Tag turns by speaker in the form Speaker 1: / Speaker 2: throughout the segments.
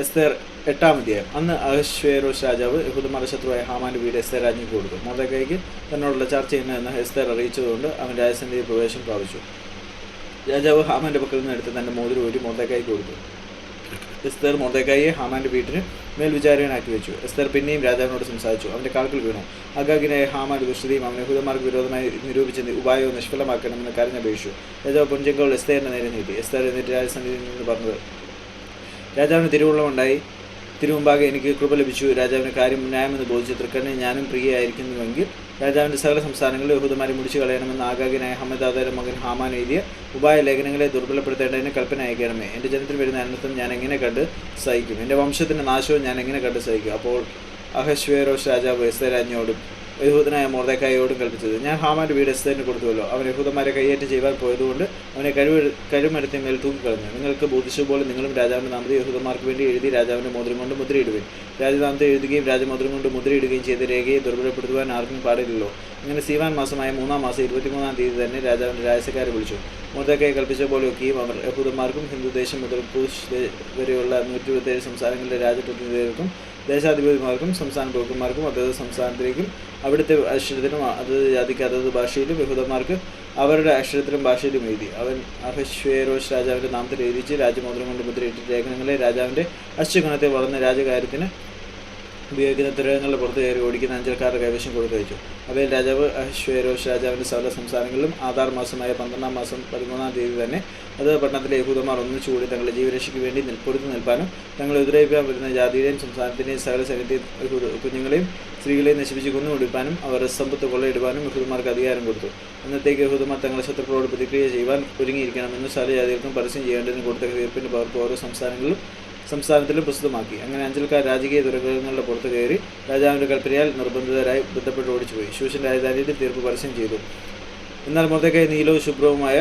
Speaker 1: എസ്തേർ 8-ാം അധ്യായം. അന്ന് അഹശ്വേരോസ് രാജാവ് യഹൂദന്മാരുടെ ശത്രുവായ ഹാമാന്റെ വീട് എസ്തേർ രാജ്ഞിക്ക് കൊടുത്തു. മൊർദെഖായിക്ക് തന്നോടുള്ള ചർച്ച ചെയ്യുന്നതെന്ന് എസ്തേർ അറിയിച്ചതുകൊണ്ട് അവൻ രാജസന്നിധിയിൽ പ്രവേശനം പ്രാപിച്ചു. രാജാവ് ഹാമാന്റെ പക്കൽ നിന്ന് എടുത്ത് തന്റെ മോതിരം ഊരി മൊർദെഖായിക്ക് കൊടുത്തു. എസ്തേർ മൊർദെഖായിയെ ഹാമാന്റെ വീട്ടിന് മേൽവിചാരകനാക്കി വെച്ചു. എസ്തേർ പിന്നെയും രാജാവിനോട് സംസാരിച്ചു. അവന്റെ കാൽക്കൽ വീണു. അഗാഗിനായ ഹാമാന്റെ ദുഷ്ടതയും അവൻ യഹൂദന്മാർക്ക് വിരോധമായി നിരൂപിച്ച ഉപായവും നിഷ്ഫലമാക്കണമെന്ന് കരഞ്ഞപേക്ഷിച്ചു. രാജാവ് പൊൻചെങ്കോൽ എസ്തേറിന്റെ നേരെ നീട്ടി. എസ്തേർ എന്നിട്ട് രാജസന്നിധിയിൽ നിന്ന് പറഞ്ഞത്: രാജാവിന് തിരുവുള്ളമുണ്ടായി, തിരുമുമ്പാകെ എനിക്ക് കൃപ ലഭിച്ചു. രാജാവിന് കാര്യം ന്യായമെന്ന് ബോധിച്ച തൃക്കണ്ണിന് ഞാനും പ്രിയയായിരിക്കുന്നുവെങ്കിൽ രാജാവിൻ്റെ സകല സംസ്ഥാനങ്ങളിലും യഹൂദന്മാരെ മുടിച്ചു കളയണമെന്ന് ആഗാഗിനായ ഹമ്മദാദയുടെ മകൻ ഹാമാൻ എഴുതിയ ഉപായ ലേഖനങ്ങളെ ദുർബലപ്പെടുത്തേണ്ടതിന് കൽപ്പന അയക്കണമേ. എൻ്റെ ജനത്തിന് വരുന്ന അനർത്ഥം ഞാൻ എങ്ങനെ കണ്ട് സഹിക്കും? എൻ്റെ വംശത്തിൻ്റെ നാശവും ഞാൻ എങ്ങനെ കണ്ട് സഹിക്കും? അപ്പോൾ അഹശ്വേരോസ് രാജാവ് എസ്തേർ രാജ്ഞിയോടും യഹൂദനായ മൊർദെഖായിയോടും കൽപ്പിച്ചത്: ഞാൻ ഹാമാന്റെ വീട് എസ്തേറിന് കൊടുത്തുവല്ലോ. അവൻ യഹൂദന്മാരെ കയ്യേറ്റം ചെയ്യുവാൻ പോയതുകൊണ്ട് അവനെ കഴുമരത്തിന് മേൽ തൂക്കിക്കളഞ്ഞു. നിങ്ങൾക്ക് ബോധിച്ചതുപോലെ നിങ്ങളും രാജാവിൻ്റെ നാമത്തിൽ യഹൂദന്മാർക്ക് വേണ്ടി എഴുതി രാജാവിൻ്റെ മോതിരം കൊണ്ട് മുദ്രയിടുവിൻ. രാജനാമത്തെ എഴുതുകയും രാജമോതിരം കൊണ്ട് മുദ്രയിടുകയും ചെയ്ത് രേഖയെ ദുർബലപ്പെടുത്തുവാൻ ആർക്കും പാടില്ലല്ലോ. ഇങ്ങനെ സീവാൻ മാസമായ 3-ാം മാസം 23-ാം തീയതി തന്നെ രാജാവിൻ്റെ രാജസക്കാരെ വിളിച്ചു. മൊർദെഖായി കൽപ്പിച്ച പോലെയൊക്കെയും അവർ യഹൂദന്മാർക്കും ഹിന്ദുദേശം മുതൽ കൂശ് വരെയുള്ള 127 സംസ്ഥാനങ്ങളിലെ രാജപ്രതിനിധികൾക്കും ദേശാധിപതിമാർക്കും സംസ്ഥാന പ്രഭുക്കന്മാർക്കും അതത് സംസ്ഥാനത്തിലേക്കും അവിടുത്തെ അക്ഷരത്തിലും അതത് ജാതിക്ക് അതത് ഭാഷയിലും യഹൂദന്മാർക്ക് അവരുടെ അക്ഷരത്തിലും ഭാഷയിലും എഴുതി. അവൻ അഹശ്വേരോസ് രാജാവിൻ്റെ നാമത്തിൽ എഴുതിച്ച് രാജമോതിരം കൊണ്ട് മുദ്രയിട്ട് ലേഖനങ്ങളെ രാജാവിൻ്റെ അശ്വഗണത്തെ വളർന്ന രാജകാര്യത്തിന് ഉപയോഗിക്കുന്ന തുരകങ്ങളുടെ പുറത്ത് കയറി ഓടിക്കുന്ന അഞ്ചൽക്കാരുടെ കൈവശം കൊടുത്തയച്ചു. അവയിൽ രാജാവ് അഹശ്വേരോസ് രാജാവിൻ്റെ സകല സംസ്ഥാനങ്ങളിലും ആധാർ മാസമായ 12-ാം മാസം 13-ാം തീയതി തന്നെ അത് പട്ടണത്തിലെ യഹൂദന്മാർ ഒന്നിച്ചുകൂടി തങ്ങളുടെ ജീവരക്ഷയ്ക്ക് വേണ്ടി പൊരുത്തു നിൽപ്പാനും തങ്ങളെ എതിരേൽക്കാൻ വരുന്ന ജാതിയുടെയും സംസ്ഥാനത്തിൻ്റെയും സകല സൈന്യത്തെയും കുഞ്ഞുങ്ങളെയും സ്ത്രീകളെയും നശിപ്പിച്ച് കൊന്നുകൊടുപ്പാനും അവർ സമ്പത്ത് കൊള്ളയിടുവാനും യഹൂദന്മാർക്ക് അധികാരം കൊടുത്തു. അന്നത്തേക്ക് യഹൂദന്മാർ തങ്ങളുടെ ശത്രുക്കളോട് പ്രതിക്രിയ ചെയ്യുവാൻ ഒരുങ്ങിയിരിക്കണമെന്ന് സകല ജാതികൾക്കും പരസ്യം ചെയ്യേണ്ടതിന് കൊടുത്ത തീർപ്പിൻ്റെ പകർപ്പ് ഓരോ സംസ്ഥാനത്തിലും പ്രസിദ്ധമാക്കി. അങ്ങനെ അഞ്ചൽക്കാർ രാജകീയ തുരങ്കങ്ങളുടെ പുറത്ത് കയറി രാജാവിൻ്റെ കൽപ്പനയാൽ നിർബന്ധിതരായി ബന്ധപ്പെട്ട് ഓടിച്ചുപോയി. ശൂഷൻ രാജധാനിയുടെ തീർപ്പ് പരസ്യം ചെയ്തു. എന്നാൽ മൊർദെഖായി നീലവും ശുഭ്രവുമായ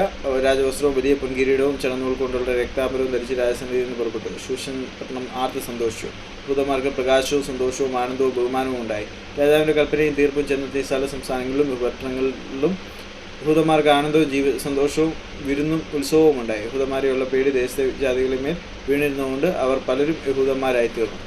Speaker 1: രാജവസ്ത്രവും വലിയ പൊൻകിരീടവും ചണനൂൽ കൊണ്ടുള്ള രക്താംബരവും ധരിച്ച് രാജസന്നിധിയിൽ നിന്ന് പുറപ്പെട്ടു. ശൂഷൻ പട്ടണം ആർത്ത് സന്തോഷിച്ചു. യഹൂദന്മാർക്ക് പ്രകാശവും സന്തോഷവും ആനന്ദവും ബഹുമാനവും ഉണ്ടായി. രാജാവിൻ്റെ കൽപ്പനയും തീർപ്പും ചെന്നെത്തിയ സകല സംസ്ഥാനങ്ങളിലും പട്ടണങ്ങളിലും യഹൂദന്മാർക്ക് ആനന്ദവും സന്തോഷവും വിരുന്നും ഉത്സവവും ഉണ്ടായി. യഹൂദന്മാരെയുള്ള പേടി ദേശജാതികളുടെ മേൽ വീണിരുന്നുകൊണ്ട് അവർ പലരും യഹൂദന്മാരായിത്തീർന്നു.